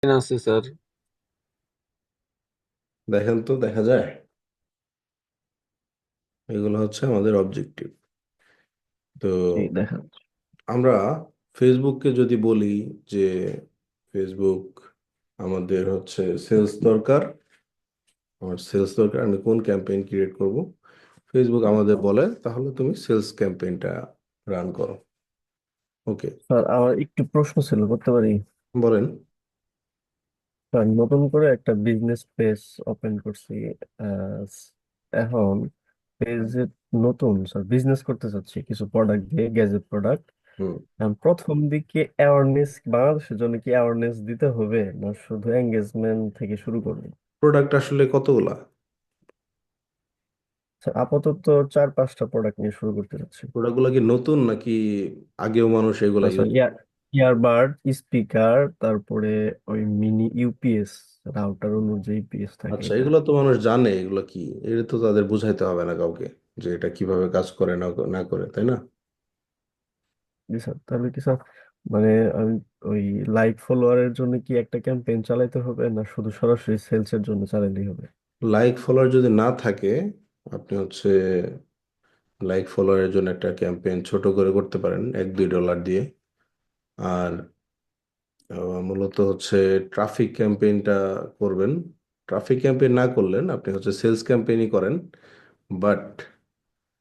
আছে স্যার। দেখেন তো, দেখা যায়। এগুলো হচ্ছে আমাদের অবজেক্টিভ। তো জি দেখেন। আমরা ফেসবুককে যদি বলি যে ফেসবুক আমাদের হচ্ছে সেলস দরকার, আমার সেলস দরকার, আমি কোন ক্যাম্পেইন ক্রিয়েট করব, ফেসবুক আমাদের বলে তাহলে তুমি সেলস ক্যাম্পেইনটা রান করো। ওকে, স্যার আমার একটু প্রশ্ন ছিল, করতে পারি? বলেন। স্যার নতুন করে একটা বিজনেস পেজ ওপেন করছি। আহ, এখন পেজে নতুন স্যার বিজনেস করতে চাচ্ছি কিছু প্রোডাক্ট দিয়ে, গ্যাজেট প্রোডাক্ট। হুম। প্রথম দিকে অ্যাওয়ারনেস, বাংলাদেশের জন্য কি অ্যাওয়ারনেস দিতে হবে, না শুধু এঙ্গেজমেন্ট থেকে শুরু করবো? প্রোডাক্ট আসলে কতগুলা? স্যার আপাতত 4-5টা প্রোডাক্ট নিয়ে শুরু করতে চাচ্ছি। প্রোডাক্টগুলো কি নতুন নাকি আগেও মানুষ এগুলা স্যার ইউজ? ইয়ারবাড, স্পিকার, তারপরে ওই মিনি ইউপিএস, রাউটার অনুযায়ী ইউপিএস থাকে আচ্ছা, এটা। এগুলো তো মানুষ জানে এগুলো কি। এটা তো তাদের বুঝাইতে হবে না কাউকে যে এটা কিভাবে কাজ করে না না করে, তাই না? জি স্যার, তাহলে কি স্যার, মানে আমি ওই লাইক ফলোয়ারের জন্য কি একটা ক্যাম্পেইন চালাইতে হবে, না শুধু সরাসরি সেলস এর জন্য চালাইলেই হবে? লাইক ফলোয়ার যদি না থাকে, আপনি হচ্ছে লাইক ফলোয়ারের জন্য একটা ক্যাম্পেইন ছোট করে করতে পারেন $1-2 দিয়ে। আর মূলত হচ্ছে ট্রাফিক ক্যাম্পেইনটা করবেন। ট্রাফিক ক্যাম্পেইন না করলেন, আপনি হচ্ছে সেলস ক্যাম্পেইনই করেন, বাট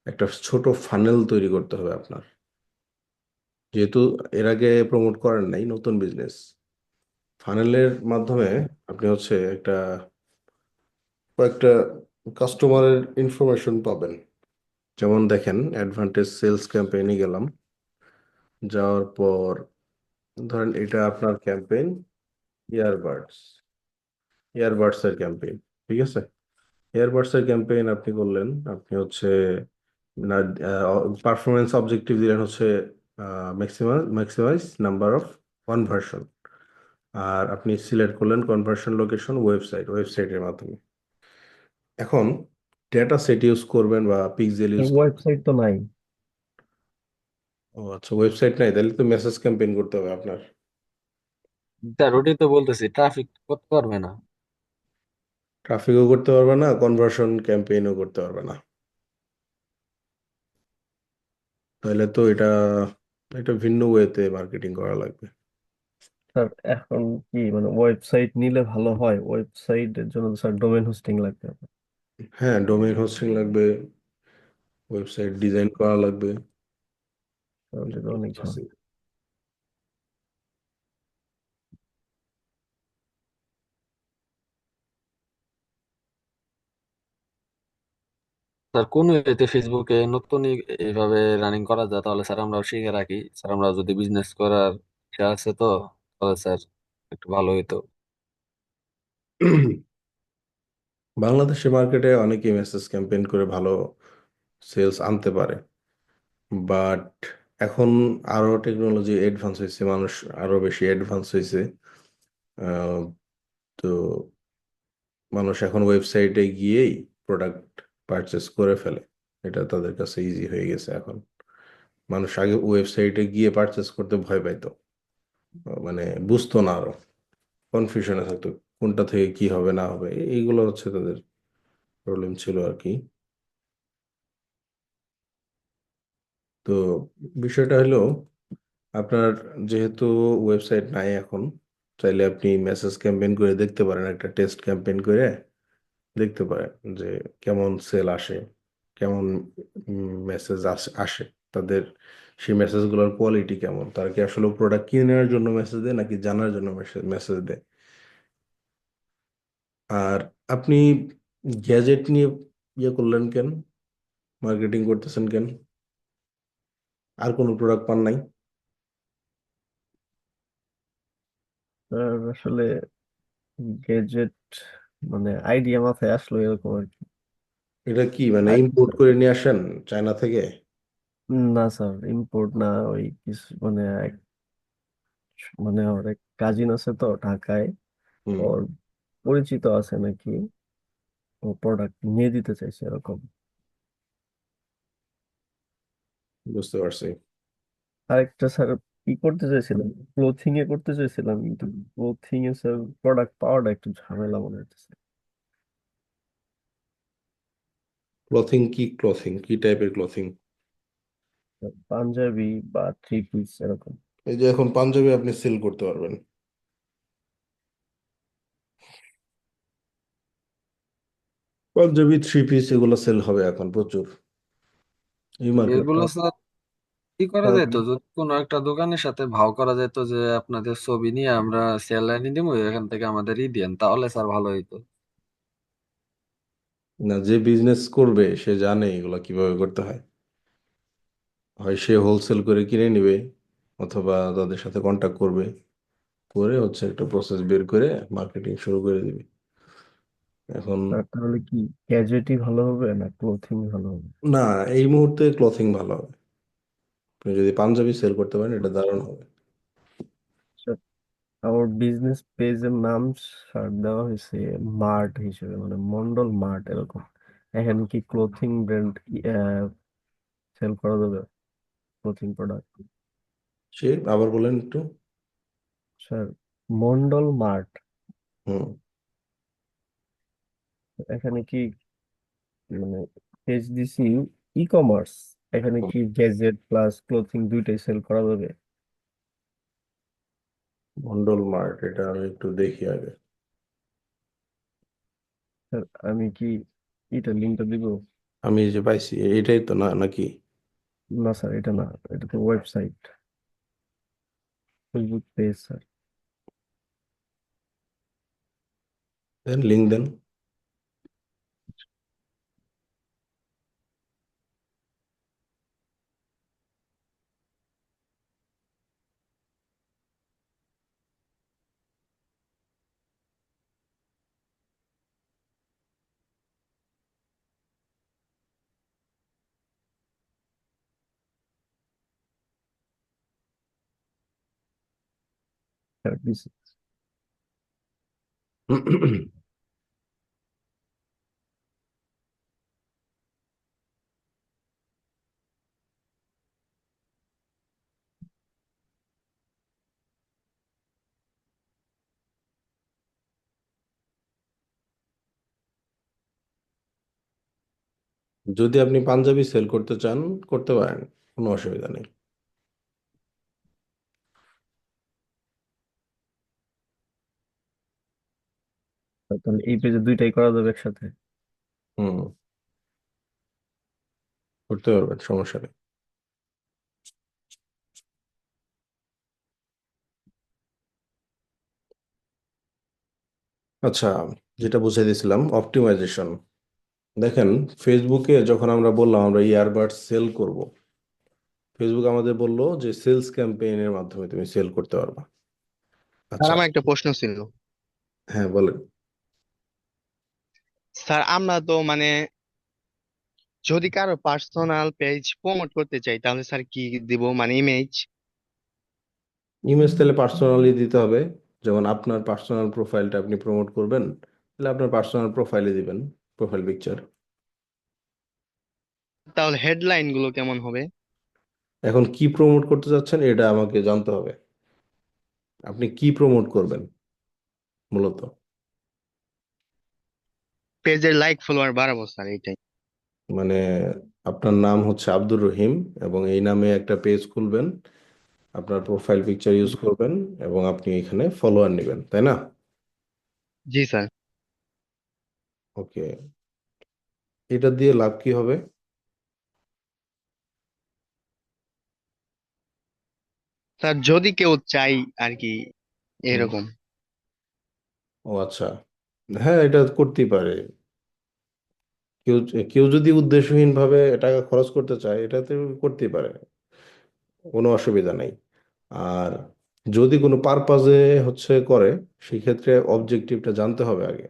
একটা ছোট ফানেল তৈরি করতে হবে আপনার। যেহেতু এর আগে প্রমোট করেন নাই, নতুন বিজনেস, ফানেলের মাধ্যমে আপনি হচ্ছে কয়েকটা কাস্টমারের ইনফরমেশন পাবেন। যেমন দেখেন, অ্যাডভান্টেজ সেলস ক্যাম্পেইনে গেলাম, যাওয়ার পর ধরেন এটা আপনার ক্যাম্পেইন, ইয়ারবাডস, ইয়ারবাডস এর ক্যাম্পেইন, ঠিক আছে। ইয়ারবাডস এর ক্যাম্পেইন আপনি করলেন, আপনি হচ্ছে না, পারফরমেন্স অবজেক্টিভ দিলেন হচ্ছে ম্যাক্সিমাইজ নাম্বার অফ কনভার্সন। আর আপনি সিলেক্ট করলেন কনভার্সন লোকেশন ওয়েবসাইটের মাধ্যমে। এখন ডেটা সেট ইউজ করবেন বা পিক্সেল ইউজ করবেন। ওয়েবসাইট তো নাই। ও আচ্ছা, ওয়েবসাইট নাই, তাহলে তো মেসেজ ক্যাম্পেইন করতে হবে আপনার। স্যার ওটাই তো বলতেছি, ট্রাফিক করতে পারবে না। ট্রাফিকও করতে পারবে না, কনভার্সন ক্যাম্পেইনও করতে পারবে না। তাহলে তো এটা এটা ভিন্ন ওয়েতে মার্কেটিং করা লাগবে। স্যার এখন কি মানে ওয়েবসাইট নিলে ভালো হয়? ওয়েবসাইটের জন্য তো স্যার ডোমেন হোস্টিং লাগবে। হ্যাঁ, ডোমেইন হোস্টিং লাগবে, ওয়েবসাইট ডিজাইন করা লাগবে। তাহলে তো অনেক ঝামেলা। আছে। স্যার কোন ওয়েতে ফেসবুকে নতুন এইভাবে রানিং করা যায়, তাহলে স্যার আমরা শিখে রাখি। স্যার আমরা যদি বিজনেস করার ইচ্ছা আছে তো, তাহলে স্যার একটু ভালো হইতো। বাংলাদেশের মার্কেটে অনেকেই মেসেজ ক্যাম্পেইন করে ভালো সেলস আনতে পারে, বাট এখন আরো টেকনোলজি অ্যাডভান্স হয়েছে, মানুষ আরো বেশি অ্যাডভান্স হয়েছে। আহ, তো মানুষ এখন ওয়েবসাইটে গিয়েই প্রোডাক্ট পারচেস করে ফেলে। এটা তাদের কাছে ইজি হয়ে গেছে এখন। মানুষ আগে ওয়েবসাইটে গিয়ে পারচেস করতে ভয় পাইতো, মানে বুঝতো না, আরো কনফিউশনে থাকতো কোনটা থেকে কি হবে না হবে। এইগুলো হচ্ছে তাদের প্রবলেম ছিল আর কি। তো বিষয়টা হলো, আপনার যেহেতু ওয়েবসাইট নাই এখন, চাইলে আপনি মেসেজ ক্যাম্পেইন করে দেখতে পারেন, একটা টেস্ট ক্যাম্পেইন করে দেখতে পারেন যে কেমন সেল আসে, কেমন মেসেজ আসে তাদের, সেই মেসেজগুলোর কোয়ালিটি কেমন, তারা কি আসলে প্রোডাক্ট কেনার জন্য মেসেজ দেয় নাকি জানার জন্য মেসেজ দেয়। আর আপনি গ্যাজেট নিয়ে ইয়ে করলেন কেন, মার্কেটিং করতেছেন কেন? আর কোনো প্রোডাক্ট পান নাই? স্যার আসলে গেজেট মানে আইডিয়া মাথায় আসলো এরকম আর কি। এটা কি মানে ইম্পোর্ট আচ্ছা, করে নিয়ে আসেন চায়না থেকে? না স্যার ইম্পোর্ট না, ওই কিছু মানে মানে ওর এক কাজিন আছে তো ঢাকায়, হুম, ওর পরিচিত আছে নাকি, ও প্রোডাক্ট নিয়ে দিতে চাইছে এরকম। বুঝতে পারছি। আরেকটা স্যার ই করতে চাইছিলাম, ক্লোথিং এ করতে চাইছিলাম, কিন্তু ক্লোথিং এ স্যার প্রোডাক্ট পাওয়াটা একটু ঝামেলা মনে হচ্ছে। ক্লথিং কি, ক্লথিং কি টাইপের ক্লথিং? পাঞ্জাবি বা থ্রি পিস এরকম। এই যে এখন পাঞ্জাবি আপনি সেল করতে পারবেন, পাঞ্জাবি থ্রি পিস এগুলো সেল হবে এখন প্রচুর, এই এগুলো মার্কেটটা। স্যার কি করা স্যার যেত, যদি কোনো একটা দোকানের সাথে ভাও করা যেত যে আপনাদের ছবি নিয়ে আমরা সেল লাইনে দিব, এখান থেকে আমাদের দিয়েন, তাহলে স্যার ভালো হইতো। না, যে বিজনেস করবে সে জানে এগুলো কিভাবে করতে হয়। হয় সে হোলসেল করে কিনে নিবে, অথবা তাদের সাথে কন্ট্যাক্ট করবে, করে হচ্ছে একটা প্রসেস বের করে মার্কেটিং শুরু করে দিবে এখন। স্যার তাহলে কি গ্যাজেটই ভালো হবে না ক্লোথিং ভালো হবে? না, এই মুহূর্তে ক্লথিং ভালো হবে। আপনি যদি পাঞ্জাবি সেল করতে পারেন এটা দারুণ হবে। স্যার, আমার বিজনেস পেজের নাম স্যার দেওয়া হয়েছে মার্ট হিসেবে, মানে মন্ডল মার্ট এরকম। এখানে কি ক্লোথিং ব্র্যান্ড সেল করা যাবে, ক্লোথিং প্রোডাক্ট? সে আবার বলেন একটু। স্যার, মন্ডল মার্ট, হুম। এখানে কি মানে পেজ দিছি ই কমার্স, এখানে কি গ্যাজেট প্লাস ক্লোথিং দুইটাই সেল করা যাবে? মন্ডল মার্ট, এটা আমি একটু দেখি আগে। স্যার আমি কি এটা লিঙ্কটা দিব? আমি এই যে পাইছি এটাই তো, না নাকি? না স্যার, এটা না, এটা তো ওয়েবসাইট, ফেসবুক পেজ স্যার। দেন লিঙ্ক দেন। স্যার দিছি। যদি আপনি পাঞ্জাবি সেল করতে চান করতে পারেন, কোনো অসুবিধা নেই। তাহলে এই পেজে দুইটাই করা যাবে একসাথে? হুম, করতে পারবেন, সমস্যা নেই। আচ্ছা, যেটা বুঝাই দিয়েছিলাম অপটিমাইজেশন। দেখেন, ফেসবুকে যখন আমরা বললাম আমরা ইয়ারবাডস সেল করব, ফেসবুক আমাদের বললো যে সেলস ক্যাম্পেইনের মাধ্যমে তুমি সেল করতে পারবা। স্যার আচ্ছা। আমার একটা প্রশ্ন ছিল। হ্যাঁ, বলেন। স্যার আমরা তো মানে যদি কারো পার্সোনাল পেজ প্রমোট করতে চাই তাহলে স্যার কি দিব, মানে ইমেজ? ইমেজ তাহলে পার্সোনালি দিতে হবে। যেমন আপনার পার্সোনাল প্রোফাইলটা আপনি প্রমোট করবেন, তাহলে আপনার পার্সোনাল প্রোফাইলে দিবেন, প্রোফাইল পিকচার। তাহলে হেডলাইন গুলো কেমন হবে? এখন কি প্রমোট করতে চাচ্ছেন এটা আমাকে জানতে হবে, আপনি কি প্রমোট করবেন মূলত। পেজের লাইক ফলোয়ার বাড়াবো স্যার, এইটাই। মানে আপনার নাম হচ্ছে আব্দুর রহিম, এবং এই নামে একটা পেজ খুলবেন, আপনার প্রোফাইল পিকচার ইউজ করবেন, এবং আপনি এখানে ফলোয়ার নেবেন, তাই না? জি স্যার। ওকে, এটা দিয়ে লাভ কি হবে? স্যার যদি কেউ চাই আর কি, হুম। এরকম। ও আচ্ছা, হ্যাঁ এটা করতেই পারে। কেউ কেউ যদি উদ্দেশ্যহীন ভাবে টাকা খরচ করতে চায় এটাতে করতেই পারে, কোনো অসুবিধা নেই। আর যদি কোনো পারপাজে হচ্ছে করে, সেই ক্ষেত্রে অবজেক্টিভটা জানতে হবে আগে।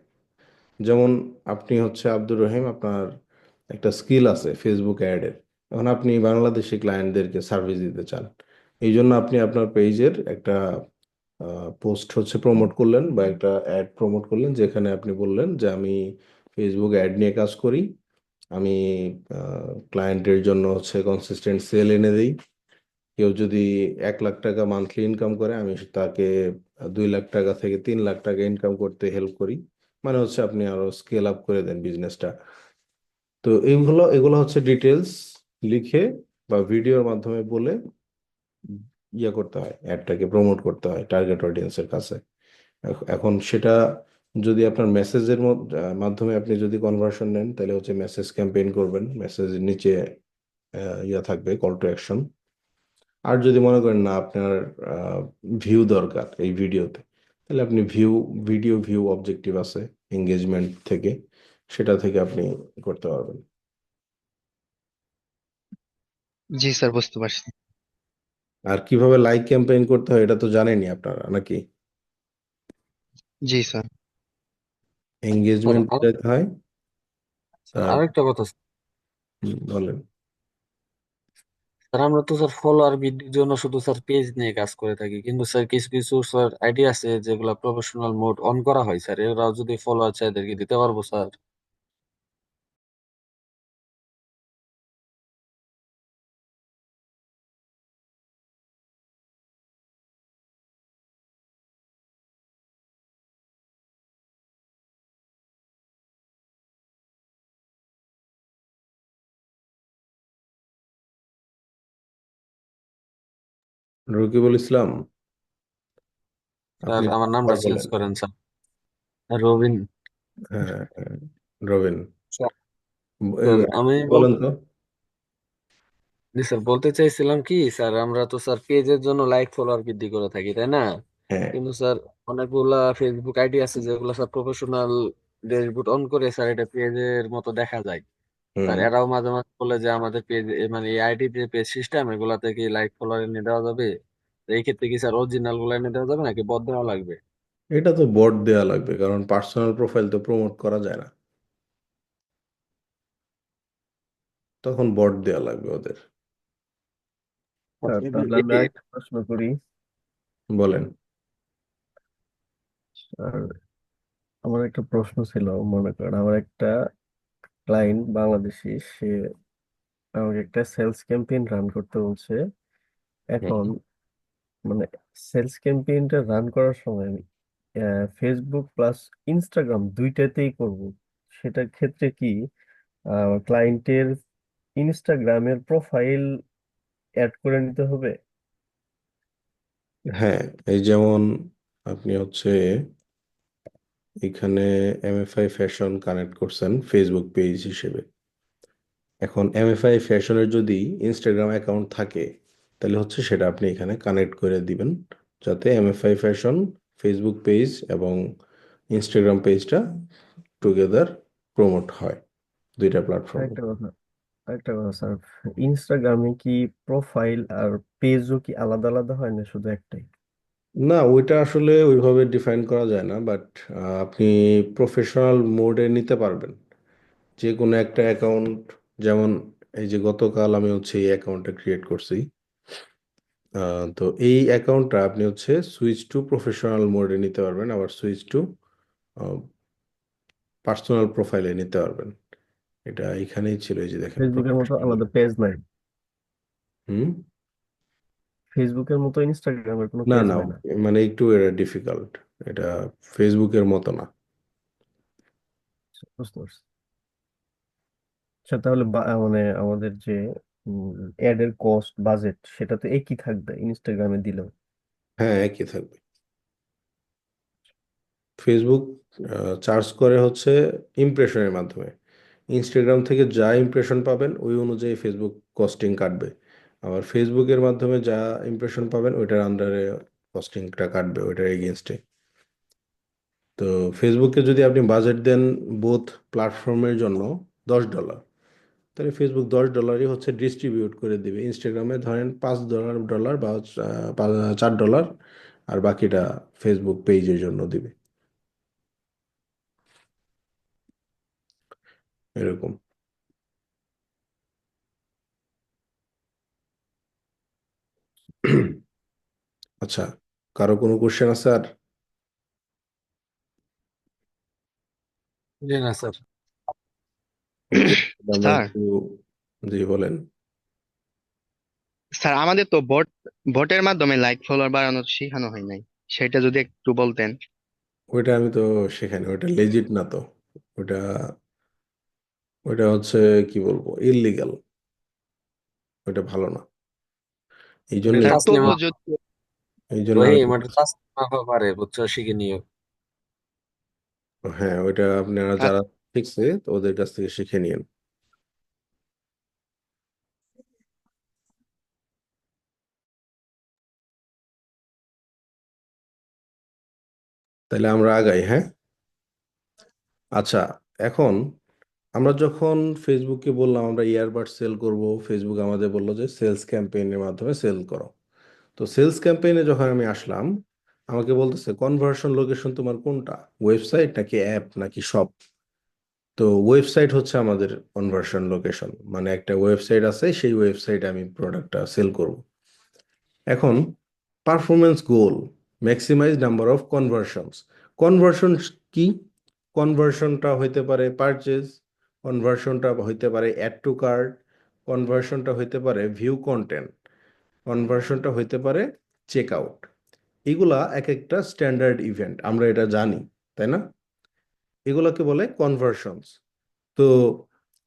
যেমন আপনি হচ্ছে আব্দুর রহিম, আপনার একটা স্কিল আছে ফেসবুক অ্যাডের, এখন আপনি বাংলাদেশি ক্লায়েন্টদেরকে সার্ভিস দিতে চান, এই জন্য আপনি আপনার পেজের একটা পোস্ট হচ্ছে প্রমোট করলেন, বা একটা অ্যাড প্রমোট করলেন, যেখানে আপনি বললেন যে আমি ফেসবুক অ্যাড নিয়ে কাজ করি, আমি ক্লায়েন্টের জন্য হচ্ছে কনসিস্টেন্ট সেল এনে দিই, কেউ যদি 1 লাখ টাকা মান্থলি ইনকাম করে, আমি তাকে 2 লাখ টাকা থেকে 3 লাখ টাকা ইনকাম করতে হেল্প করি। মানে হচ্ছে আপনি আরো স্কেল আপ করে দেন বিজনেসটা। তো এগুলো হচ্ছে ডিটেলস লিখে বা ভিডিওর মাধ্যমে বলে ইয়ে করতে হয়, অ্যাডটাকে প্রমোট করতে হয় টার্গেট অডিয়েন্সের কাছে। এখন সেটা যদি আপনার মেসেজের মাধ্যমে আপনি যদি কনভার্সন নেন, তাহলে হচ্ছে মেসেজ ক্যাম্পেইন করবেন, মেসেজের নিচে ইয়া থাকবে কল টু অ্যাকশন। আর যদি মনে করেন না আপনার ভিউ দরকার এই ভিডিওতে, তাহলে আপনি ভিউ অবজেক্টিভ আছে এঙ্গেজমেন্ট থেকে, সেটা থেকে আপনি করতে পারবেন। জি স্যার, বুঝতে পারছি। আর কিভাবে লাইক ক্যাম্পেইন করতে হয় এটা তো জানেনই আপনারা নাকি? জি স্যার। স্যার এঙ্গেজমেন্ট দিতে হয়। স্যার আর আরেকটা কথা বলেন। স্যার, আমরা তো স্যার ফলোয়ার বৃদ্ধির জন্য শুধু স্যার পেজ নিয়ে কাজ করে থাকি, কিন্তু স্যার কিছু কিছু স্যার আইডিয়া আছে যেগুলো প্রফেশনাল মোড অন করা হয় স্যার, এরাও যদি ফলোয়ার চাই এদেরকে দিতে পারবো স্যার? রকিবুল ইসলাম, স্যার আপনি আমার আবার নামটা চেঞ্জ বলেন। করেন স্যার। রবিন। হ্যাঁ, হ্যাঁ, রবিন। স্যার এই, স্যার, আমি বলেন তো। জি স্যার, বলতে চাইছিলাম কি স্যার, আমরা তো স্যার পেজের জন্য লাইক ফলোয়ার বৃদ্ধি করে থাকি, তাই না? হ্যাঁ। কিন্তু স্যার অনেকগুলা ফেসবুক আইডি আছে যেগুলো স্যার প্রফেশনাল ড্যাশবোর্ড অন করে স্যার এটা পেজের মতো দেখা যায়। স্যার হুম। এরাও মাঝে মাঝে বলে যে আমাদের পেজ, মানে এই আইডি যে পেজ সিস্টেম, এগুলাতে কি লাইক ফলোয়ার এনে দেওয়া যাবে? তো এই ক্ষেত্রে কি স্যার অরিজিনাল গুলো এনে দেওয়া যাবে নাকি বদ দেওয়া লাগবে? এটা তো বট দেয়া লাগবে, কারণ পার্সোনাল প্রোফাইল তো প্রমোট করা যায় না, তখন বট দেয়া লাগবে ওদের। আর তাহলে আমি আরেকটা প্রশ্ন করি। বলেন। আর আমার একটা প্রশ্ন ছিল, মনে করেন আমার একটা ক্লায়েন্ট বাংলাদেশি, সে আমাকে একটা সেলস ক্যাম্পেইন রান করতে বলছে। এখন হুম। মানে সেলস ক্যাম্পেইনটা রান করার সময় আমি ফেসবুক প্লাস ইনস্টাগ্রাম দুইটাতেই করব। সেটার ক্ষেত্রে কি ক্লায়েন্টের ইনস্টাগ্রামের প্রোফাইল অ্যাড করে নিতে হবে? হ্যাঁ, এই যেমন আপনি হচ্ছে এখানে এমএফআই ফ্যাশন কানেক্ট করছেন ফেসবুক পেজ হিসেবে। এখন এমএফআই ফ্যাশনের যদি ইনস্টাগ্রাম অ্যাকাউন্ট থাকে, তাহলে হচ্ছে সেটা আপনি এখানে কানেক্ট করে দিবেন, যাতে এমএফআই ফ্যাশন ফেসবুক পেজ এবং ইনস্টাগ্রাম পেজটা টুগেদার প্রমোট হয় দুইটা প্ল্যাটফর্মে। আরেকটা কথা আরেকটা কথা স্যার, ইনস্টাগ্রামে কি প্রোফাইল আর পেজও কি আলাদা আলাদা হয় না শুধু একটাই? না, ওইটা আসলে ওইভাবে ডিফাইন করা যায় না, বাট আপনি প্রফেশনাল মোডে নিতে পারবেন যে কোনো একটা অ্যাকাউন্ট। যেমন এই যে গতকাল আমি হচ্ছে এই অ্যাকাউন্টটা ক্রিয়েট করছি। তো এই অ্যাকাউন্টটা আপনি হচ্ছে সুইচ টু প্রফেশনাল মোডে নিতে পারবেন, আবার সুইচ টু পার্সোনাল প্রোফাইলে নিতে পারবেন। এটা এখানেই ছিল, এই যে দেখেন ফেসবুকের মতো প্রফেশনাল। আলাদা পেজ নাই? হুম। ফেসবুকের মতো ইনস্টাগ্রামের কোনো না, পেজ না, হয় না? মানে একটু এটা ডিফিকাল্ট, এটা ফেসবুকের মতো না। বুঝতে পারছি। আচ্ছা, তাহলে মানে আমাদের যে অ্যাড এর কস্ট বাজেট সেটা তো একই থাকবে ইনস্টাগ্রামে দিলেও? হ্যাঁ, একই থাকবে। ফেসবুক চার্জ করে হচ্ছে ইমপ্রেশনের মাধ্যমে। ইনস্টাগ্রাম থেকে যা ইমপ্রেশন পাবেন ওই অনুযায়ী ফেসবুক কস্টিং কাটবে। আবার ফেসবুকের মাধ্যমে যা ইমপ্রেশন পাবেন ওইটার আন্ডারে কস্টিংটা কাটবে, ওইটার এগেনস্টে। তো ফেসবুকে যদি আপনি বাজেট দেন বোথ প্ল্যাটফর্মের জন্য $10, তাহলে ফেসবুক $10ই হচ্ছে ডিস্ট্রিবিউট করে দিবে। ইনস্টাগ্রামে ধরেন $5 বা $4, আর বাকিটা ফেসবুক পেজের জন্য দিবে, এরকম। আচ্ছা, কারো কোনো কোশ্চেন আছে আর? জি না স্যার। ওকে, আমরা স্যার, একটু, জি বলেন। স্যার আমাদের তো বটের মাধ্যমে লাইক ফলোয়ার বাড়ানো শেখানো হয় নাই, সেটা যদি একটু বলতেন। ওইটা আমি তো সেখানে ওইটা লেজিট না তো। ওইটা ওইটা হচ্ছে কি বলবো, ইললিগাল। ওইটা ভালো না। এই মানে জন্যই স্যার তাসলিম তবুও যদি এই জন্য আমি রহিম, এটা বলতেছি। তাসলিম আপা পারে, বুঝছো, শিখে নিও। হ্যাঁ, ওইটা আপনারা যারা শিখছে তো ওদের কাছ থেকে শিখে নিন। তাহলে আমরা আগাই, হ্যাঁ। আচ্ছা, এখন আমরা যখন ফেসবুককে বললাম আমরা ইয়ারবাড সেল করব, ফেসবুক আমাদের বললো যে সেলস ক্যাম্পেইনের মাধ্যমে সেল করো। তো সেলস ক্যাম্পেইনে যখন আমি আসলাম, আমাকে বলতেছে কনভার্সন লোকেশন তোমার কোনটা, ওয়েবসাইট নাকি অ্যাপ নাকি শপ। তো ওয়েবসাইট হচ্ছে আমাদের কনভার্সন লোকেশন, মানে একটা ওয়েবসাইট আছে, সেই ওয়েবসাইটে আমি প্রোডাক্টটা সেল করব। এখন performance goal, maximise number of conversions. Conversion কি? কনভার্সনটা হইতে পারে পারচেজ, কনভার্সনটা হইতে পারে অ্যাড টু কার্ট, কনভার্সনটা হইতে পারে ভিউ কন্টেন্ট, কনভার্সনটা হইতে পারে চেক আউট। এগুলা এক একটা স্ট্যান্ডার্ড ইভেন্ট, আমরা এটা জানি, তাই না? এগুলোকে বলে কনভার্সনস। তো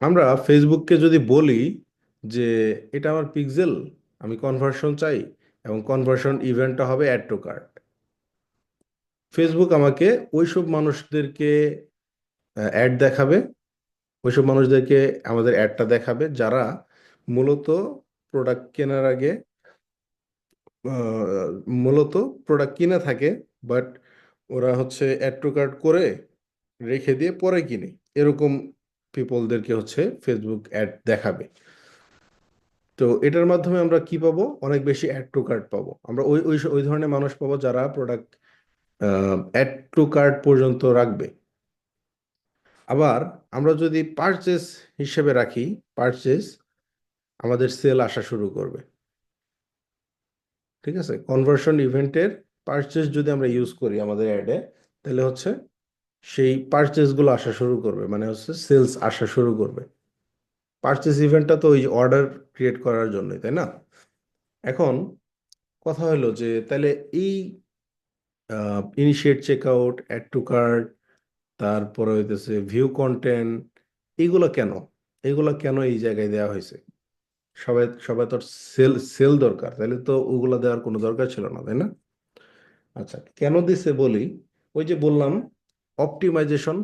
আমরা ফেসবুককে যদি বলি যে এটা আমার পিক্সেল, আমি কনভার্সন চাই, এবং কনভার্সন ইভেন্টটা হবে অ্যাড টু কার্ট, ফেসবুক আমাকে ওইসব মানুষদেরকে অ্যাড দেখাবে, ওইসব মানুষদেরকে আমাদের অ্যাডটা দেখাবে যারা মূলত প্রোডাক্ট কেনার আগে আহ, মূলত প্রোডাক্ট কিনে থাকে, বাট ওরা হচ্ছে অ্যাড টু কার্ট করে রেখে দিয়ে পরে কিনে, এরকম পিপলদেরকে হচ্ছে ফেসবুক অ্যাড দেখাবে। তো এটার মাধ্যমে আমরা কি পাবো, অনেক বেশি অ্যাড টু কার্ট পাবো, আমরা ওই ওই ওই ধরনের মানুষ পাবো যারা প্রোডাক্ট অ্যাড টু কার্ট পর্যন্ত রাখবে। আবার আমরা যদি পারচেস হিসেবে রাখি, পারচেস আমাদের সেল আসা শুরু করবে। ঠিক আছে, কনভার্সন ইভেন্টের পারচেস যদি আমরা ইউজ করি আমাদের অ্যাডে, তাহলে হচ্ছে সেই পারচেসগুলো আসা শুরু করবে, মানে হচ্ছে সেলস আসা শুরু করবে। পারচেস ইভেন্টটা তো ওই অর্ডার ক্রিয়েট করার জন্যই, তাই না? এখন কথা হলো যে তাহলে এই initiate checkout, add to cart, তারপরে হইতেছে ভিউ কন্টেন্ট, এইগুলো কেন, এইগুলো কেন এই জায়গায় দেওয়া হয়েছে? সবাই সবাই তো সেল সেল দরকার, তাহলে তো ওগুলো দেওয়ার কোনো দরকার ছিল না, তাই না? আচ্ছা, কেন দিছে বলি। ওই যে বললাম অপটিমাইজেশন।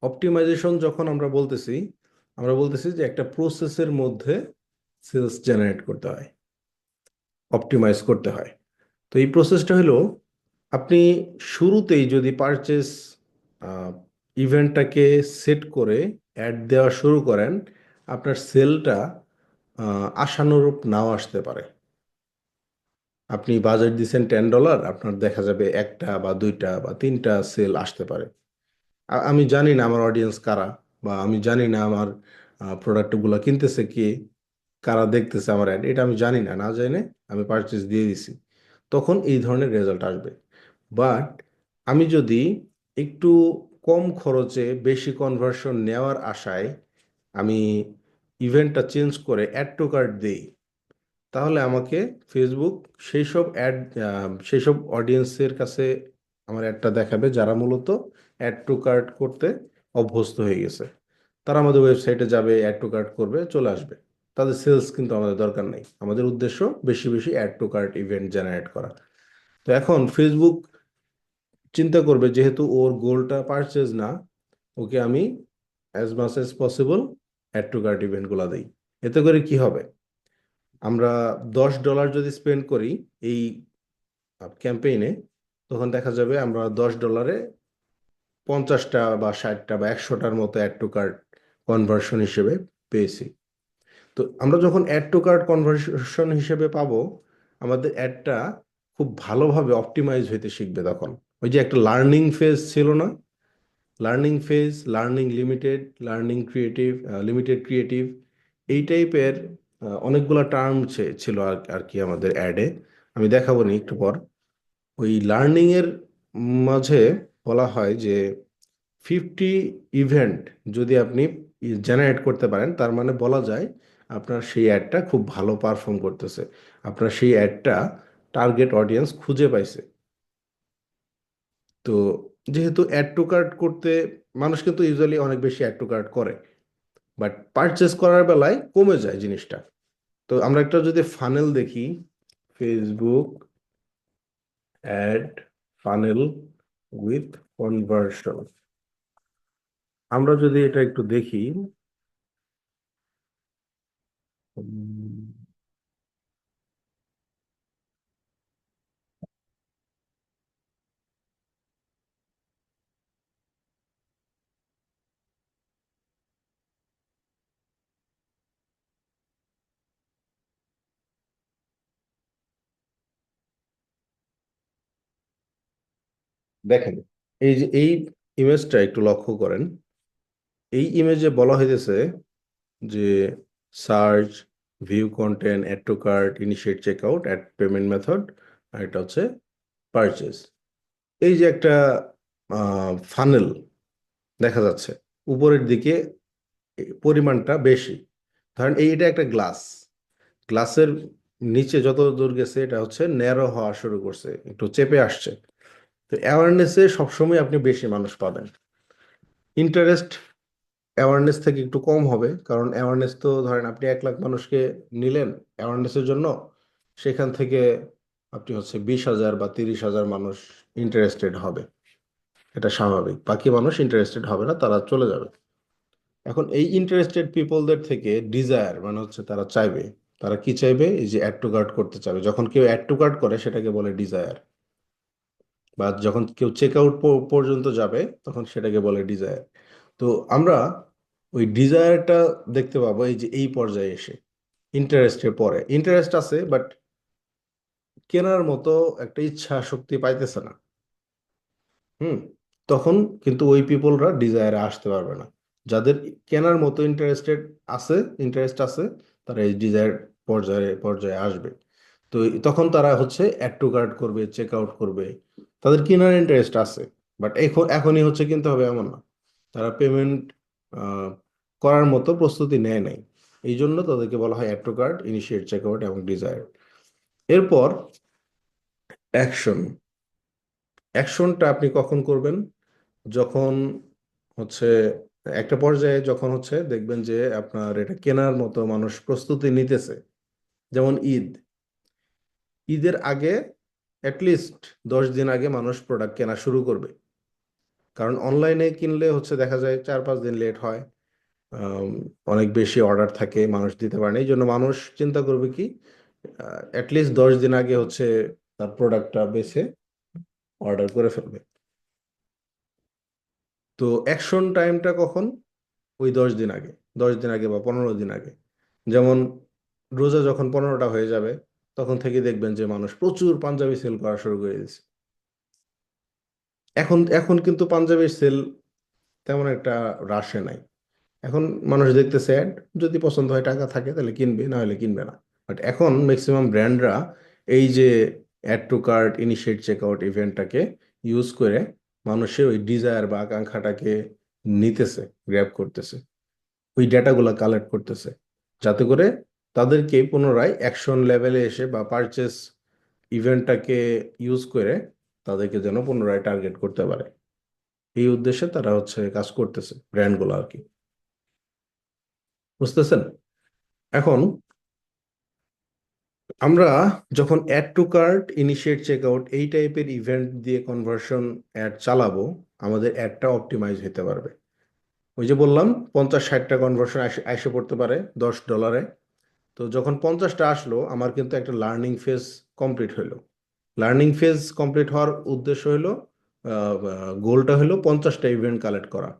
অপটিমাইজেশন যখন আমরা বলতেছি যে একটা প্রসেসের মধ্যে সেলস জেনারেট করতে হয়, অপটিমাইজ করতে হয়। তো এই প্রসেসটা হলো, আপনি শুরুতেই যদি পারচেস ইভেন্টটাকে সেট করে অ্যাড দেওয়া শুরু করেন, আপনার সেলটা আশানুরূপ নাও আসতে পারে। আপনি বাজেট দিচ্ছেন $10, আপনার দেখা যাবে একটা বা দুইটা বা তিনটা সেল আসতে পারে। আমি জানি না আমার অডিয়েন্স কারা, বা আমি জানি না আমার প্রোডাক্টগুলো কিনতেছে কে, কারা দেখতেছে আমার অ্যাড, এটা আমি জানি না, না জেনে আমি পারচেস দিয়ে দিছি, তখন এই ধরনের রেজাল্ট আসবে। বাট আমি যদি একটু কম খরচে বেশি কনভার্সন নেওয়ার আশায় আমি ইভেন্টটা চেঞ্জ করে অ্যাড টু কার্ট দিই, তাহলে আমাকে ফেসবুক সেই সব অডিয়েন্সের কাছে আমার অ্যাডটা দেখাবে যারা মূলত অ্যাড টু কার্ট করতে অভ্যস্ত হয়ে গেছে। তারা আমাদের ওয়েবসাইটে যাবে, অ্যাড টু কার্ট করবে, চলে আসবে। তাদের সেলস কিন্তু আমাদের দরকার নেই, আমাদের উদ্দেশ্য বেশি বেশি add to cart event generate করা। তো এখন ফেসবুক চিন্তা করবে যেহেতু ওর গোলটা পারচেজ না, ওকে আমি as much as possible add to cart ইভেন্টগুলো দিই। এতে করে কি হবে, আমরা $10 যদি স্পেন্ড করি এই ক্যাম্পেইনে, তখন দেখা যাবে আমরা $10 50টা বা 60টা বা 100টার মতো অ্যাড টু কার্ট কনভার্সন হিসেবে পেয়েছি। তো আমরা যখন অ্যাড টু কার্ট কনভার্সন হিসেবে পাবো, আমাদের অ্যাডটা খুব ভালোভাবে অপটিমাইজ হইতে শিখবে তখন। ওই যে একটা লার্নিং ফেজ ছিল না, learning phase, learning limited, learning creative, limited creative, এই টাইপের অনেকগুলো টার্ম ছিল আর আর কি আমাদের অ্যাডে। আমি দেখাবো নি একটু পর। ওই লার্নিং এর মাঝে বলা হয় যে 50 ইভেন্ট যদি আপনি জেনারেট করতে পারেন, তার মানে বলা যায় আপনার সেই অ্যাডটা খুব ভালো পারফর্ম করতেছে, আপনার সেই অ্যাডটা টার্গেট অডিয়েন্স খুঁজে পাইছে। তো যেহেতু অ্যাড টু কার্ট করতে মানুষ কিন্তু ইউজুয়ালি অনেক বেশি অ্যাড টু কার্ট করে, বাট পারচেস করার বেলায় কমে যায় জিনিসটা। তো আমরা একটা যদি ফানেল দেখি, Facebook ad funnel with conversion, আমরা যদি এটা একটু দেখি, উম, দেখেন এই যে এই ইমেজটা একটু লক্ষ্য করেন, এই ইমেজে বলা হয়েছে যে search, view content, add to cart, initiate checkout, add payment method, আর এটা হচ্ছে পারচেস। এই যে একটা ফানেল দেখা যাচ্ছে, উপরের দিকে পরিমাণটা বেশি। ধরেন এটা একটা গ্লাস, গ্লাসের নিচে যত দূর গেছে এটা হচ্ছে ন্যারো হওয়া শুরু করছে, একটু চেপে আসছে। তো অ্যাওয়ারনেসে সবসময় আপনি বেশি মানুষ পাবেন, ইন্টারেস্ট অ্যাওয়ারনেস থেকে একটু কম হবে, কারণ অ্যাওয়ারনেস তো ধরেন আপনি 1 লাখ মানুষকে নিলেন অ্যাওয়ারনেসের জন্য, সেখান থেকে আপনি হচ্ছে 20,000 বা 30,000 মানুষ ইন্টারেস্টেড হবে, এটা স্বাভাবিক। বাকি মানুষ ইন্টারেস্টেড হবে না, তারা চলে যাবে। এখন এই ইন্টারেস্টেড পিপলদের থেকে ডিজায়ার মানে হচ্ছে তারা চাইবে, তারা কি চাইবে, এই যে অ্যাড টু কার্ট করতে চাইবে। যখন কেউ অ্যাড টু কার্ট করে সেটাকে বলে ডিজায়ার, বা যখন কেউ চেক আউট পর্যন্ত যাবে তখন সেটাকে বলে ডিজায়ার। তো আমরা ওই ডিজায়ারটা দেখতে পাবো এই যে এই পর্যায়ে এসে, ইন্টারেস্টের পরে ইন্টারেস্ট আছে বাট কেনার মতো একটা ইচ্ছা শক্তি পাইতেছে না। হুম, তখন কিন্তু ওই পিপলরা ডিজায়ারে আসতে পারবে না। যাদের কেনার মতো ইন্টারেস্ট আছে, তারা এই ডিজায়ার পর্যায়ে পর্যায়ে আসবে। তো তখন তারা হচ্ছে অ্যাড টু কার্ট করবে, চেক আউট করবে, তাদের কেনার ইন্টারেস্ট আছে, বাট এখনই হচ্ছে কিনতে হবে এমন না, তারা পেমেন্ট করার মতো প্রস্তুতি নেয় নাই। এই জন্য তাদেরকে বলা হয় add to cart, initiate check out এবং ডিজায়ার। এরপর অ্যাকশন। অ্যাকশনটা আপনি কখন করবেন, যখন হচ্ছে একটা পর্যায়ে যখন হচ্ছে দেখবেন যে আপনার এটা কেনার মতো মানুষ প্রস্তুতি নিতেছে। যেমন ঈদের আগে অ্যাটলিস্ট 10 দিন আগে মানুষ প্রোডাক্ট কেনা শুরু করবে, কারণ অনলাইনে কিনলে হচ্ছে দেখা যায় 4-5 দিন লেট হয়। আম, অনেক বেশি অর্ডার থাকে, মানুষ দিতে পারে না, এই জন্য মানুষ চিন্তা করবে কি অ্যাটলিস্ট 10 দিন আগে হচ্ছে তার প্রোডাক্টটা বেছে অর্ডার করে ফেলবে। তো অ্যাকশন টাইমটা কখন, ওই 10 দিন আগে, 10 দিন আগে বা 15 দিন আগে। যেমন রোজা যখন 15টা হয়ে যাবে তখন থেকে দেখবেন যে মানুষ প্রচুর পাঞ্জাবি সেল করা শুরু করে দিয়েছে। এখন এখন কিন্তু পাঞ্জাবির সেল তেমন একটা রাশে নাই। এখন মানুষ দেখতেছে অ্যাড, যদি পছন্দ হয় টাকা থাকে তাহলে কিনবে, না হলে কিনবে না। বাট এখন ম্যাক্সিমাম ব্র্যান্ডরা এই যে add to cart, initiate checkout ইভেন্টটাকে ইউজ করে মানুষের ওই ডিজায়ার বা আকাঙ্ক্ষাটাকে নিতেছে, গ্র্যাব করতেছে, ওই ডেটাগুলো কালেক্ট করতেছে, যাতে করে তাদেরকে পুনরায় অ্যাকশন লেভেলে এসে বা পারচেস ইভেন্টটাকে ইউজ করে তাদেরকে যেন পুনরায় টার্গেট করতে পারে। এই উদ্দেশ্যে তারা হচ্ছে কাজ করতেছে ব্র্যান্ডগুলো আর কি, বুঝতেছেন? এখন আমরা যখন add to cart, initiate checkout এই টাইপের ইভেন্ট দিয়ে কনভার্সন অ্যাড চালাবো, আমাদের অ্যাডটা অপটিমাইজ হতে পারবে। ওই যে বললাম 50-60টা কনভার্সন এসে পড়তে পারে $10। তো যখন 50টা আসলো আমার কিন্তু একটা লার্নিং ফেজ কমপ্লিট হইলো। লার্নিং ফেজ কমপ্লিট হওয়ার উদ্দেশ্য হলো, গোলটা হলো 50টা ইভেন্ট কালেক্ট করা,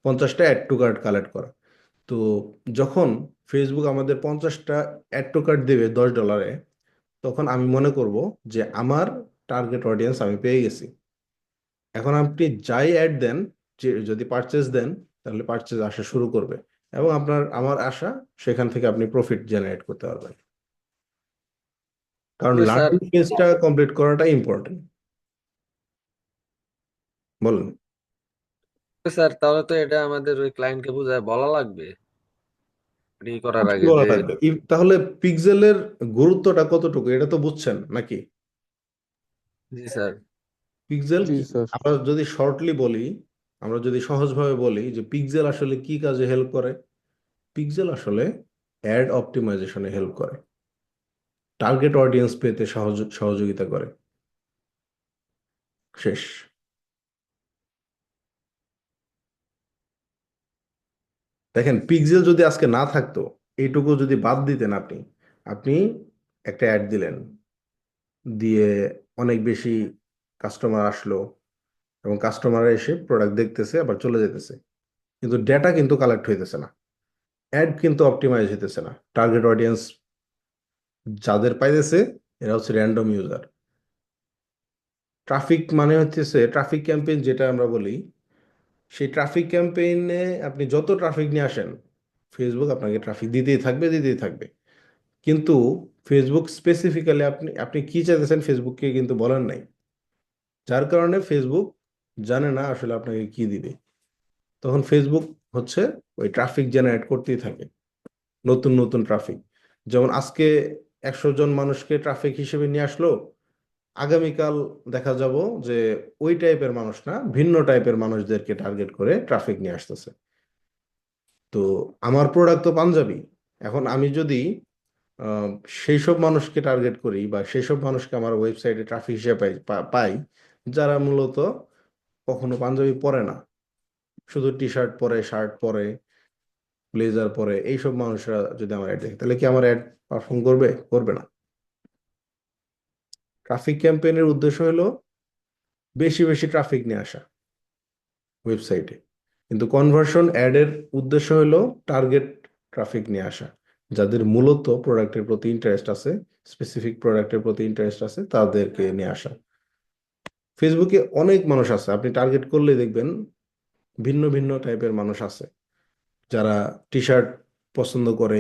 50টা অ্যাড টু কার্ট কালেক্ট করা। তো যখন ফেসবুক আমাদের 50টা অ্যাড টু কার্ট দেবে $10, তখন আমি মনে করব যে আমার টার্গেট অডিয়েন্স আমি পেয়ে গেছি। এখন আপনি যাই অ্যাড দেন, যে যদি পারচেজ দেন তাহলে পারচেজ আসা শুরু করবে, এবং আমার আশা সেখান থেকে আপনি প্রফিট জেনারেট করতে পারবেন, কারণ তবে স্যার লার্নিং ফেজটা কমপ্লিট করাটা ইম্পর্টেন্ট। বলুন। স্যার তাহলে তো এটা আমাদের ওই ক্লায়েন্টকে বুঝায় বলা লাগবে। করার কি আগে বলা যে লাগবে তাহলে পিক্সেলের গুরুত্বটা কতটুকু এটা তো বুঝছেন নাকি? জি স্যার। পিক্সেল জি কি, স্যার। আমরা যদি শর্টলি বলি, আমরা যদি সহজভাবে বলি যে পিক্সেল আসলে কি কাজে হেল্প করে, পিক্সেল আসলে অ্যাড অপটিমাইজেশনে হেল্প করে, টার্গেট অডিয়েন্স পেতে সহযোগিতা করে। শেষ। দেখেন পিক্সেল যদি আজকে না থাকতো, এইটুকু যদি বাদ দিতেন আপনি, আপনি একটা অ্যাড দিলেন, দিয়ে অনেক বেশি কাস্টমার আসলো, এবং কাস্টমার এসে প্রোডাক্ট দেখতেছে আবার চলে যেতেছে, কিন্তু ডেটা কিন্তু কালেক্ট হইতেছে না, অ্যাড কিন্তু অপটিমাইজ হইতেছে না, টার্গেট অডিয়েন্স যাদের পাইতেছে এরা হচ্ছে র্যান্ডম ইউজার। ট্রাফিক মানে হচ্ছে ট্রাফিক ক্যাম্পেইন যেটা আমরা বলি, সেই ট্রাফিক ক্যাম্পেইনে আপনি যত ট্রাফিক নিয়ে আসেন, ফেসবুক আপনাকে ট্রাফিক দিতেই থাকবে, দিতেই থাকবে। কিন্তু ফেসবুক স্পেসিফিক্যালি আপনি আপনি কি চাইতেছেন ফেসবুককে কিন্তু বলেন নাই, যার কারণে ফেসবুক জানে না আসলে আপনাকে কি দিবে। তখন ফেসবুক হচ্ছে ওই ট্রাফিক জেনারেট করতেই থাকে, নতুন নতুন ট্রাফিক। যেমন আজকে 100 জন মানুষকে ট্রাফিক হিসেবে নিয়ে আসলো, আগামীকাল দেখা যাব যে ওই টাইপের মানুষ না, ভিন্ন টাইপের মানুষদেরকে টার্গেট করে ট্রাফিক নিয়ে আসতেছে। তো আমার প্রোডাক্ট তো পাঞ্জাবি, এখন আমি যদি আহ, সেই সব মানুষকে টার্গেট করি বা সেই সব মানুষকে আমার ওয়েবসাইটে ট্রাফিক হিসেবে পাই যারা মূলত কখনো পাঞ্জাবি পরে না, শুধু টি শার্ট পরে, শার্ট পরে, ব্লেজার পরে, এইসব মানুষরা যদি আমার অ্যাড দেখে, তাহলে কি আমার অ্যাড পারফর্ম করবে? করবে না। ট্রাফিক ক্যাম্পেইনের উদ্দেশ্য হলো বেশি বেশি ট্রাফিক নিয়ে আসা ওয়েবসাইটে, কিন্তু কনভার্সন অ্যাডের উদ্দেশ্য হলো টার্গেট ট্রাফিক নিয়ে আসা, যাদের মূলত প্রোডাক্টের প্রতি ইন্টারেস্ট আছে, স্পেসিফিক প্রোডাক্টের প্রতি ইন্টারেস্ট আছে, তাদেরকে নিয়ে আসা। ফেসবুকে অনেক মানুষ আছে, আপনি টার্গেট করলে দেখবেন ভিন্ন ভিন্ন টাইপের মানুষ আছে, যারা টি শার্ট পছন্দ করে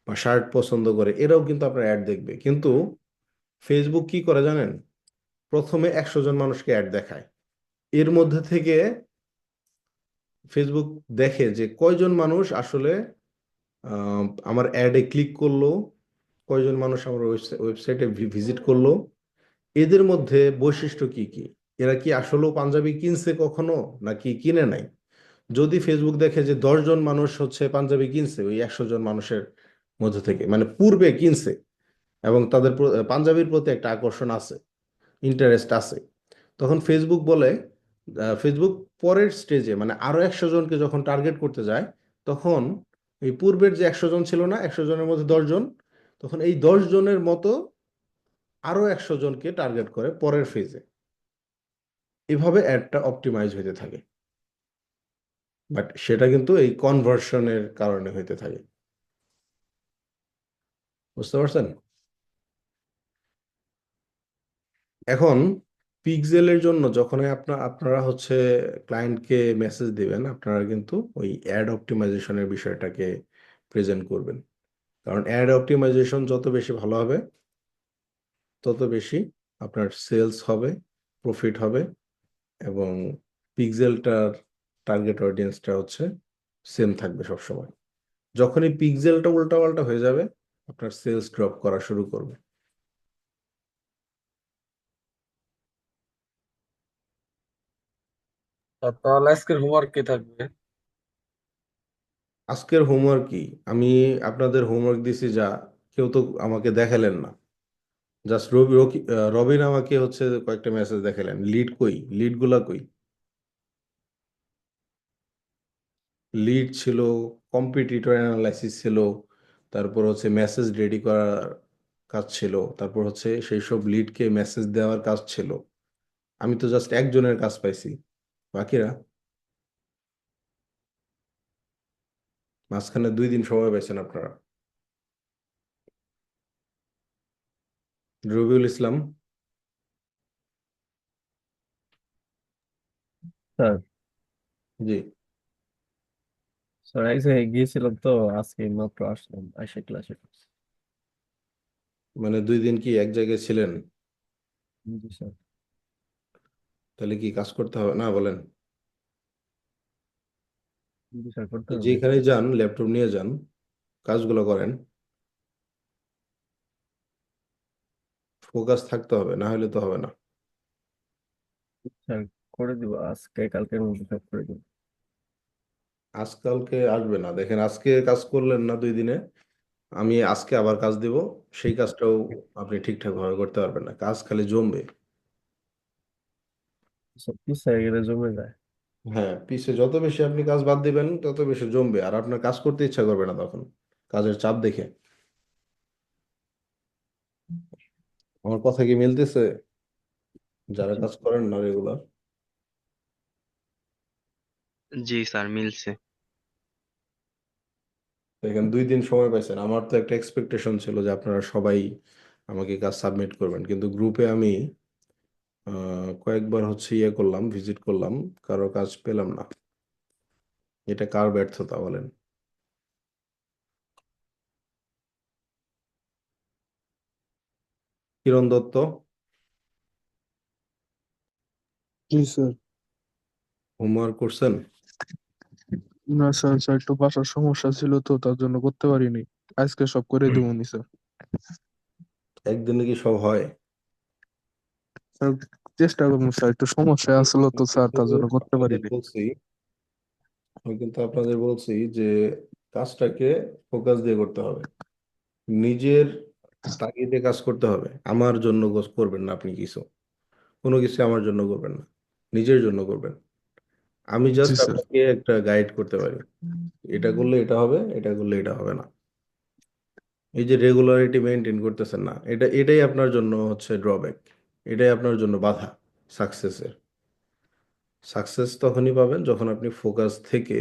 বা শার্ট পছন্দ করে, এরাও কিন্তু আপনার অ্যাড দেখবে। কিন্তু ফেসবুক কি করে জানেন? প্রথমে 100 জন মানুষকে অ্যাড দেখায়, এর মধ্যে থেকে ফেসবুক দেখে যে কয়জন মানুষ আসলে আমার অ্যাডে ক্লিক করলো, কয়জন মানুষ আমার ওয়েবসাইটে ভিজিট করলো, এদের মধ্যে বৈশিষ্ট্য কি কি, এরা কি আসলেও পাঞ্জাবি কিনছে কখনো নাকি কিনে নাই। যদি ফেসবুক দেখে যে 10 জন মানুষ হচ্ছে পাঞ্জাবি কিনছে ওই 100 জন মানুষের মধ্যে থেকে, মানে পূর্বে কিনছে এবং তাদের পাঞ্জাবির প্রতি একটা আকর্ষণ আছে, ইন্টারেস্ট আছে, তখন ফেসবুক বলে, ফেসবুক পরের স্টেজে মানে আরো 100 জনকে যখন টার্গেট করতে যায়, তখন এই পূর্বের যে 100 জন ছিল না, 100 জনের মধ্যে 10 জন, তখন এই 10 জনের মতো আরো 100 জনকে টার্গেট করে পরের ফেজে। এভাবে অ্যাডটা অপটিমাইজ হতে থাকে, বাট সেটা কিন্তু এই কনভার্সনের কারণে হইতে থাকে। বুঝতে পারছেন? এখন পিক্সেলের জন্য যখন আপনারা হচ্ছে ক্লায়েন্টকে মেসেজ দিবেন, আপনারা কিন্তু ওই অ্যাড অপটিমাইজেশনের বিষয়টাকে প্রেজেন্ট করবেন, কারণ অ্যাড অপটিমাইজেশন যত বেশি ভালো হবে, তত বেশি আপনার সেলস হবে, প্রফিট হবে, এবং পিক্সেলটার টার্গেট অডিয়েন্সটা হচ্ছে সেম থাকবে সবসময়। যখনই পিক্সেলটা উল্টাপাল্টা হয়ে যাবে, আপনার সেলস ড্রপ করা শুরু করবে। তাহলে আজকের হোমওয়ার্ক কি থাকবে? আজকের হোমওয়ার্ক কি? আমি আপনাদের হোমওয়ার্ক দিছি যা, কেউ তো আমাকে দেখালেন না, জাস্ট রবিন আমাকে হচ্ছে কয়েকটা মেসেজ দেখালেন, লিড কই, লিড গুলা কই? লিড ছিল, কম্পিটিটর অ্যানালাইসিস ছিল, তারপর হচ্ছে মেসেজ রেডি করার কাজ ছিল, তারপর হচ্ছে সেই সব লিডকে মেসেজ দেওয়ার কাজ ছিল। আমি তো জাস্ট একজনের কাজ পাইছি, বাকিরা মাঝখানে 2 দিন সময় পাইছেন আপনারা। রবিউল ইসলাম। স্যার, জি। স্যার এক জায়গায় গিয়েছিলাম তো, আজকে মাত্র আসলাম, আইসা ক্লাসে। মানে 2 দিন কি এক জায়গায় ছিলেন? জি স্যার। তাহলে কি কাজ করতে হবে না বলেন? জি স্যার, করতে হবে। যেখানে যান ল্যাপটপ নিয়ে যান, কাজগুলো করেন। ফোকাস থাকতে হবে, না হলে তো হবে না। স্যার, করে দিব, আজকে কালকের মধ্যে সব করে দিব। আজকালকে আসবে না, দেখেন আজকে কাজ করলেন না 2 দিনে, আমি আজকে আবার কাজ দিব, সেই কাজটাও আপনি ঠিকঠাক ভাবে করতে পারবেন না, কাজ খালি জমবে। সব পিছায় গেলে জমে যায়। হ্যাঁ, পিছে যত বেশি আপনি কাজ বাদ দিবেন তত বেশি জমবে, আর আপনার কাজ করতে ইচ্ছা করবে না তখন, কাজের চাপ দেখে। আমার কথা কি মিলতেছে? যারা জি। কাজ করেন না রেগুলার। জি স্যার, মিলছে। দেখেন 2 দিন সময় পাইছেন, আমার তো একটা এক্সপেকটেশন ছিল যে আপনারা সবাই আমাকে কাজ সাবমিট করবেন, কিন্তু গ্রুপে আমি কয়েকবার হচ্ছে ইয়ে করলাম, ভিজিট করলাম, কারো কাজ পেলাম না। এটা কার ব্যর্থতা বলেন? কিরণ দত্ত, জি স্যার। হোমওয়ার্ক করছেন? না স্যার, একটু বাসার সমস্যা ছিল তো তার জন্য করতে পারিনি। আজকে সব করে দেবনি স্যার। একদিনে কি সব হয়? স্যার, চেষ্টা করবো স্যার, একটু সমস্যা আসলো তো স্যার, তার জন্য করতে আপনাদের পারিনি। বলছি, আমি কিন্তু আপনাদের বলছি যে কাজটাকে ফোকাস দিয়ে করতে হবে, নিজের তাগিদে কাজ করতে হবে। আমার জন্য করবেন না আপনি কিছু, কোনো কিছু আমার জন্য করবেন না, নিজের জন্য করবেন। আমি জি জাস্ট স্যার। আপনাকে একটা গাইড করতে পারি, এটা করলে এটা হবে, এটা করলে এটা হবে না। এই যে রেগুলারিটি মেনটেন করতেছেন না, এটাই আপনার জন্য হচ্ছে ড্রব্যাক, এটাই আপনার জন্য বাধা সাকসেসের। সাকসেস তখনই পাবেন যখন আপনি ফোকাস থেকে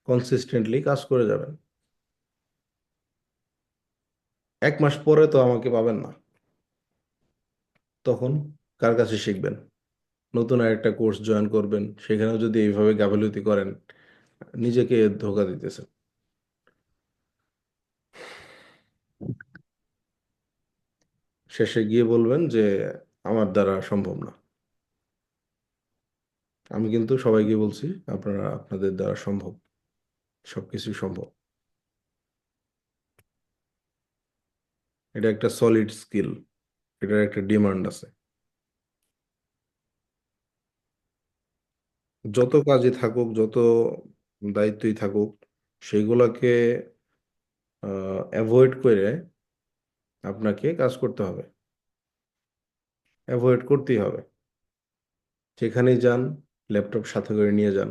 কনসিস্টেন্টলি কাজ করে যাবেন। 1 মাস পরে তো আমাকে পাবেন না, তখন কার কাছে শিখবেন? নতুন আরেকটা কোর্স জয়েন করবেন, সেখানেও যদি এইভাবে গাফিলতি করেন, নিজেকে ধোঁকা দিতেছেন। শেষে গিয়ে বলবেন যে আমার দ্বারা সম্ভব না। আমি কিন্তু সবাইকে বলছি আপনারা, আপনাদের দ্বারা সম্ভব, সবকিছু সম্ভব। এটা একটা সলিড স্কিল, এটার একটা ডিমান্ড আছে। যত কাজই থাকুক, যত দায়িত্বই থাকুক, সেগুলোকে অ্যাভয়েড করে আপনাকে কাজ করতে হবে, অ্যাভয়েড করতেই হবে। যেখানেই যান, ল্যাপটপ সাথে করে নিয়ে যান,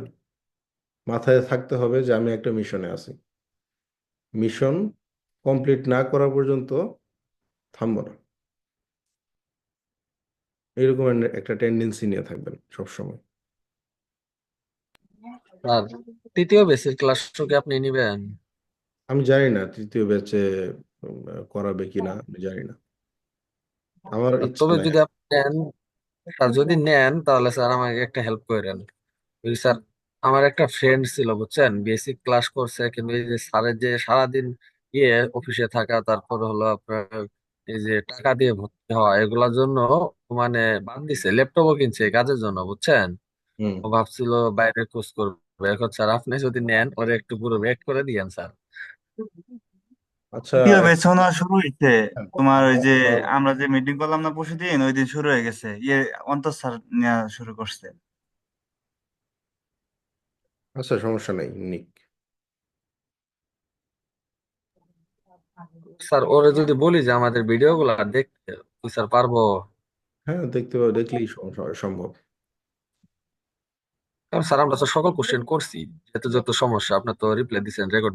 মাথায় থাকতে হবে যে আমি একটা মিশনে আছি, মিশন কমপ্লিট না করা পর্যন্ত থামবো না। এরকম একটা টেন্ডেন্সি নিয়ে থাকবেন সবসময়। আর তৃতীয় বেসিক ক্লাস কি আপনি নিবেন? আমি জানি না তৃতীয় ব্যাচে করাবে কিনা, আমি জানি না, আমার ইচ্ছা তবে নাই। যদি আপনি নেন, আর যদি নেন তাহলে স্যার আমাকে একটা হেল্প করেন। ওই স্যার, আমার একটা ফ্রেন্ড ছিল বুঝছেন, বেসিক ক্লাস করছে, কিন্তু এই যে স্যারের যে সারাদিন গিয়ে অফিসে থাকা, তারপর হলো আপনার এই যে টাকা দিয়ে ভর্তি হওয়া, এগুলোর জন্য মানে বাদ দিছে, ল্যাপটপও কিনছে এই কাজের জন্য বুঝছেন। হুম। ও ভাবছিল বাইরে কোর্স করবে। এখন স্যার আপনি যদি নেন, ওরে একটু পুরো রেট করে দিয়েন স্যার। আচ্ছা, দ্বিতীয় ব্যাচ শোনা শুরু হয়েছে। তোমার ওই যে আপনার, আমরা যে মিটিং করলাম না পরশুদিন, ওই দিন শুরু হয়ে গেছে। অন্তর স্যার নেওয়া শুরু করছে। আচ্ছা সমস্যা নেই নিক। স্যার ওরে যদি বলি যে আমাদের ভিডিও গুলা দেখতে, তুই স্যার পারবো? হ্যাঁ, দেখতে পাবো, দেখলেই সম্ভব। কারণ স্যার আমরা তো সকল কোশ্চেন করছি, যত যত সমস্যা আপনার তো রিপ্লাই দিচ্ছেন রেকর্ড